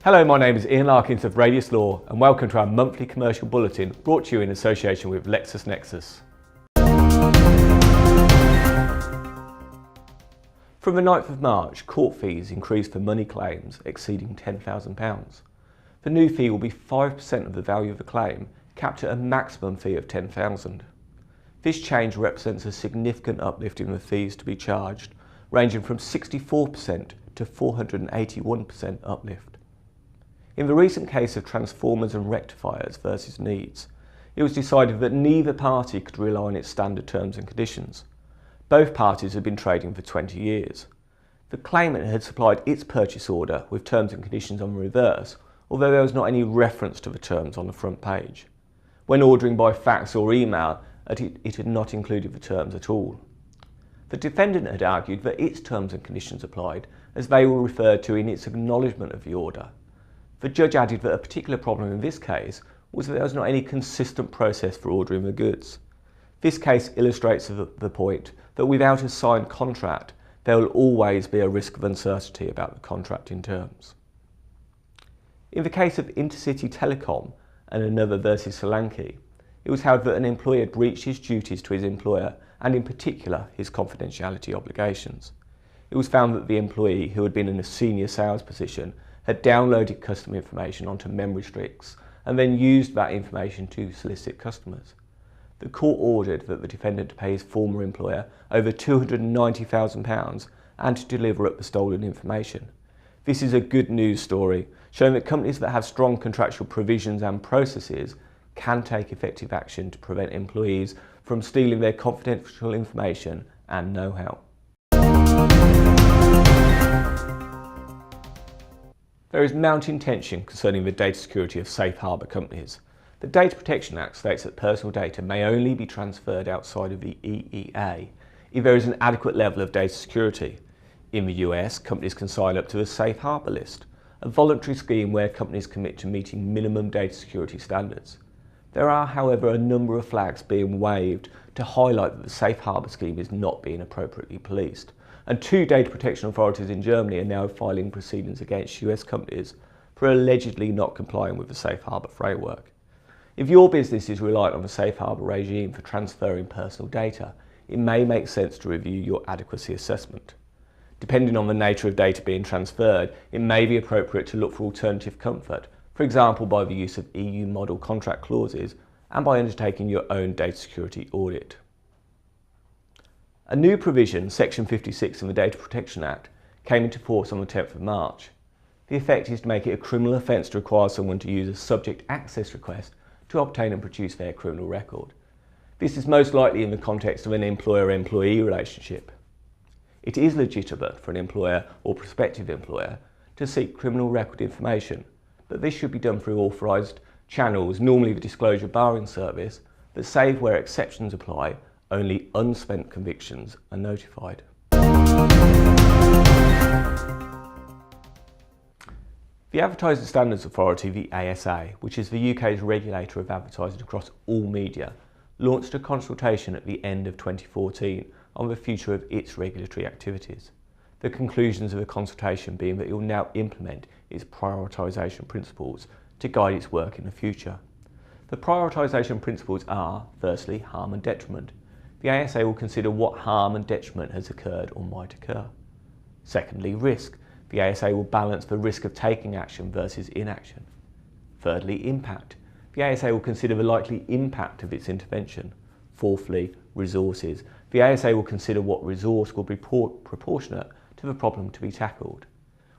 Hello, my name is Ian Larkins of Radius Law and welcome to our monthly commercial bulletin brought to you in association with LexisNexis. From the 9th of March, court fees increased for money claims exceeding £10,000. The new fee will be 5% of the value of the claim, capped at a maximum fee of £10,000. This change represents a significant uplift in the fees to be charged, ranging from 64% to 481% uplift. In the recent case of transformers and rectifiers versus needs, it was decided that neither party could rely on its standard terms and conditions. Both parties had been trading for 20 years. The claimant had supplied its purchase order with terms and conditions on the reverse, although there was not any reference to the terms on the front page. When ordering by fax or email, it had not included the terms at all. The defendant had argued that its terms and conditions applied, as they were referred to in its acknowledgement of the order. The judge added that a particular problem in this case was that there was not any consistent process for ordering the goods. This case illustrates the point that without a signed contract, there will always be a risk of uncertainty about the contracting terms. In the case of Intercity Telecom and another versus Solanke, it was held that an employee had breached his duties to his employer and in particular his confidentiality obligations. It was found that the employee, who had been in a senior sales position, had downloaded customer information onto memory sticks and then used that information to solicit customers. The court ordered that the defendant pay his former employer over £290,000 and to deliver up the stolen information. This is a good news story, showing that companies that have strong contractual provisions and processes can take effective action to prevent employees from stealing their confidential information and know-how. There is mounting tension concerning the data security of safe harbour companies. The Data Protection Act states that personal data may only be transferred outside of the EEA if there is an adequate level of data security. In the US, companies can sign up to the Safe Harbour list, a voluntary scheme where companies commit to meeting minimum data security standards. There are, however, a number of flags being waved to highlight that the Safe Harbour scheme is not being appropriately policed. And 2 data protection authorities in Germany are now filing proceedings against US companies for allegedly not complying with the Safe Harbour framework. If your business is reliant on the Safe Harbour regime for transferring personal data, it may make sense to review your adequacy assessment. Depending on the nature of data being transferred, it may be appropriate to look for alternative comfort, for example by the use of EU model contract clauses and by undertaking your own data security audit. A new provision, Section 56 of the Data Protection Act, came into force on the 10th of March. The effect is to make it a criminal offence to require someone to use a subject access request to obtain and produce their criminal record. This is most likely in the context of an employer-employee relationship. It is legitimate for an employer or prospective employer to seek criminal record information, but this should be done through authorised channels, normally the Disclosure Barring Service, but save where exceptions apply, only unspent convictions are notified. The Advertising Standards Authority, the ASA, which is the UK's regulator of advertising across all media, launched a consultation at the end of 2014 on the future of its regulatory activities. The conclusions of the consultation being that it will now implement its prioritisation principles to guide its work in the future. The prioritisation principles are, firstly, harm and detriment. The ASA will consider what harm and detriment has occurred or might occur. Secondly, risk. The ASA will balance the risk of taking action versus inaction. Thirdly, impact. The ASA will consider the likely impact of its intervention. Fourthly, resources. The ASA will consider what resource will be proportionate to the problem to be tackled.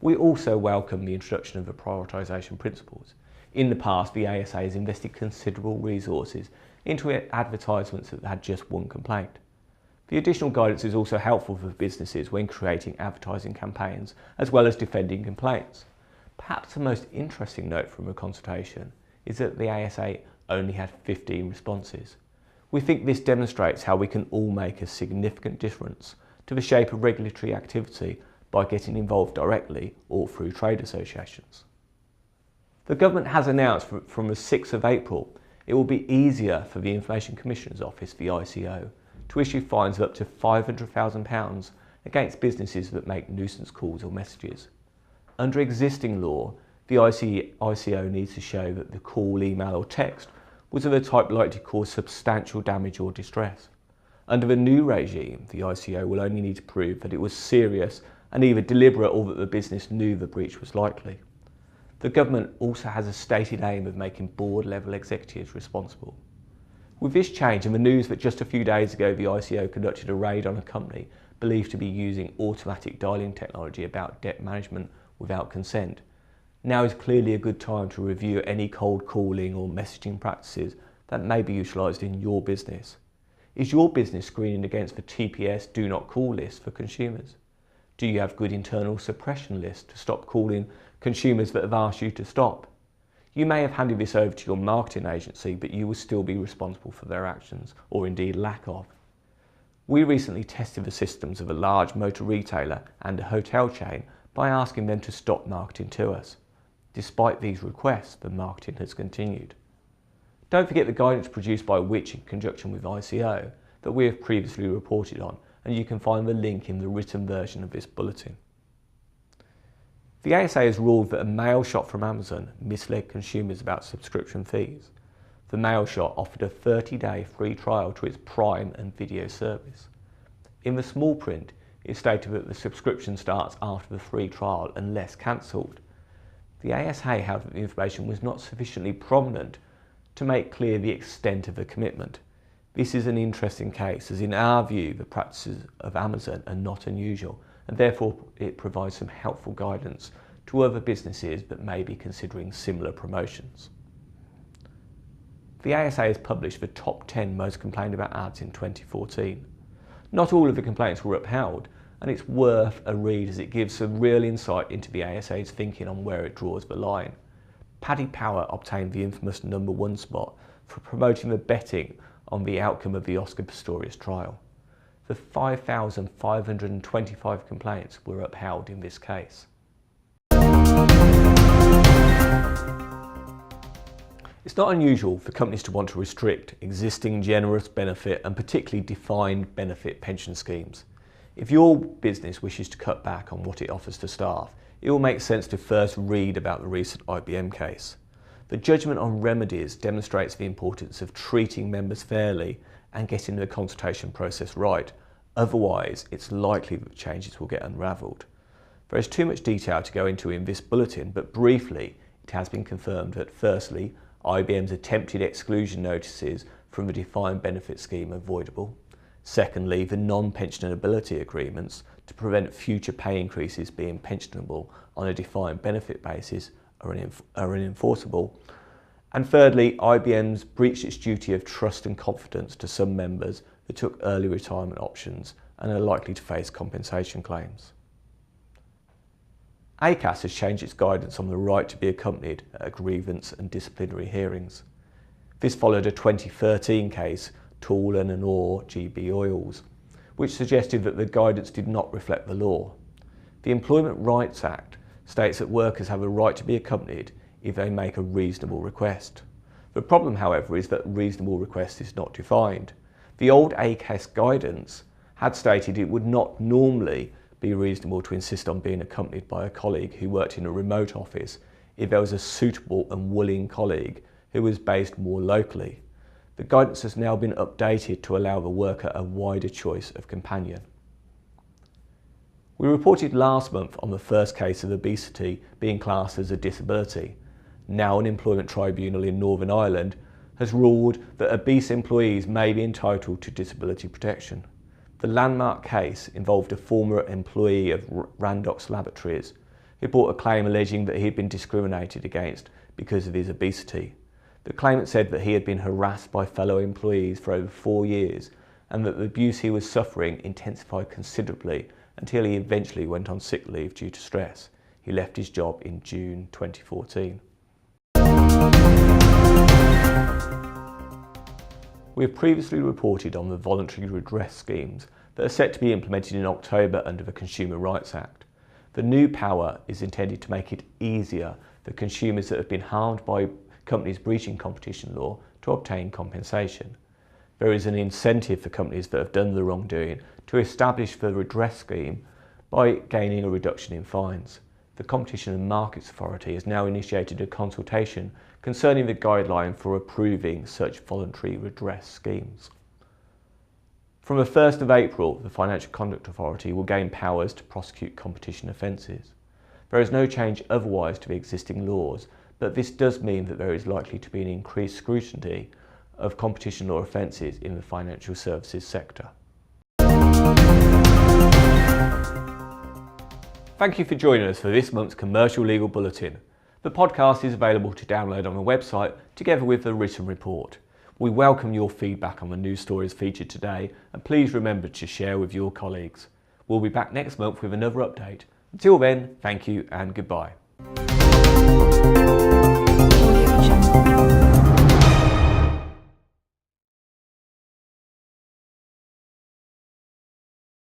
We also welcome the introduction of the prioritisation principles. In the past, the ASA has invested considerable resources into advertisements that had just one complaint. The additional guidance is also helpful for businesses when creating advertising campaigns, as well as defending complaints. Perhaps the most interesting note from the consultation is that the ASA only had 15 responses. We think this demonstrates how we can all make a significant difference to the shape of regulatory activity by getting involved directly or through trade associations. The government has announced from the 6th of April it will be easier for the Information Commissioner's Office, the ICO, to issue fines of up to £500,000 against businesses that make nuisance calls or messages. Under existing law, the ICO needs to show that the call, email or text was of a type likely to cause substantial damage or distress. Under the new regime, the ICO will only need to prove that it was serious and either deliberate or that the business knew the breach was likely. The government also has a stated aim of making board-level executives responsible. With this change and the news that just a few days ago the ICO conducted a raid on a company believed to be using automatic dialing technology about debt management without consent, now is clearly a good time to review any cold calling or messaging practices that may be utilised in your business. Is your business screening against the TPS Do Not Call list for consumers? Do you have good internal suppression lists to stop calling consumers that have asked you to stop? You may have handed this over to your marketing agency, but you will still be responsible for their actions, or indeed lack of. We recently tested the systems of a large motor retailer and a hotel chain by asking them to stop marketing to us. Despite these requests, the marketing has continued. Don't forget the guidance produced by Which in conjunction with ICO that we have previously reported on, and you can find the link in the written version of this bulletin. The ASA has ruled that a mail shot from Amazon misled consumers about subscription fees. The mail shot offered a 30-day free trial to its Prime and video service. In the small print, it stated that the subscription starts after the free trial unless cancelled. The ASA held that the information was not sufficiently prominent to make clear the extent of the commitment. This is an interesting case, as in our view the practices of Amazon are not unusual, and therefore it provides some helpful guidance to other businesses that may be considering similar promotions. The ASA has published the top 10 most complained about ads in 2014. Not all of the complaints were upheld, and it's worth a read as it gives some real insight into the ASA's thinking on where it draws the line. Paddy Power obtained the infamous #1 spot for promoting the betting on the outcome of the Oscar Pistorius trial. The 5,525 complaints were upheld in this case. It's not unusual for companies to want to restrict existing generous benefit and particularly defined benefit pension schemes. If your business wishes to cut back on what it offers to staff, it will make sense to first read about the recent IBM case. The judgment on remedies demonstrates the importance of treating members fairly and getting the consultation process right. Otherwise, it's likely that changes will get unravelled. There is too much detail to go into in this bulletin, but briefly, it has been confirmed that firstly, IBM's attempted exclusion notices from the defined benefit scheme are avoidable. Secondly, the non-pensionability agreements to prevent future pay increases being pensionable on a defined benefit basis are unenforceable. And thirdly, IBM's breached its duty of trust and confidence to some members who took early retirement options and are likely to face compensation claims. ACAS has changed its guidance on the right to be accompanied at grievance and disciplinary hearings. This followed a 2013 case, Toolan and Orr GB Oils, which suggested that the guidance did not reflect the law. The Employment Rights Act states that workers have a right to be accompanied if they make a reasonable request. The problem, however, is that reasonable request is not defined. The old ACAS guidance had stated it would not normally be reasonable to insist on being accompanied by a colleague who worked in a remote office if there was a suitable and willing colleague who was based more locally. The guidance has now been updated to allow the worker a wider choice of companion. We reported last month on the first case of obesity being classed as a disability. Now an employment tribunal in Northern Ireland has ruled that obese employees may be entitled to disability protection. The landmark case involved a former employee of Randox Laboratories who brought a claim alleging that he had been discriminated against because of his obesity. The claimant said that he had been harassed by fellow employees for over 4 years and that the abuse he was suffering intensified considerably until he eventually went on sick leave due to stress. He left his job in June 2014. We have previously reported on the voluntary redress schemes that are set to be implemented in October under the Consumer Rights Act. The new power is intended to make it easier for consumers that have been harmed by companies breaching competition law to obtain compensation. There is an incentive for companies that have done the wrongdoing to establish the redress scheme by gaining a reduction in fines. the Competition and Markets Authority has now initiated a consultation concerning the guideline for approving such voluntary redress schemes. From the 1st of April, the Financial Conduct Authority will gain powers to prosecute competition offences. There is no change otherwise to the existing laws, but this does mean that there is likely to be an increased scrutiny of competition law offences in the financial services sector. Thank you for joining us for this month's Commercial Legal Bulletin. The podcast is available to download on the website together with the written report. We welcome your feedback on the news stories featured today, and please remember to share with your colleagues. We'll be back next month with another update. Until then, thank you and goodbye.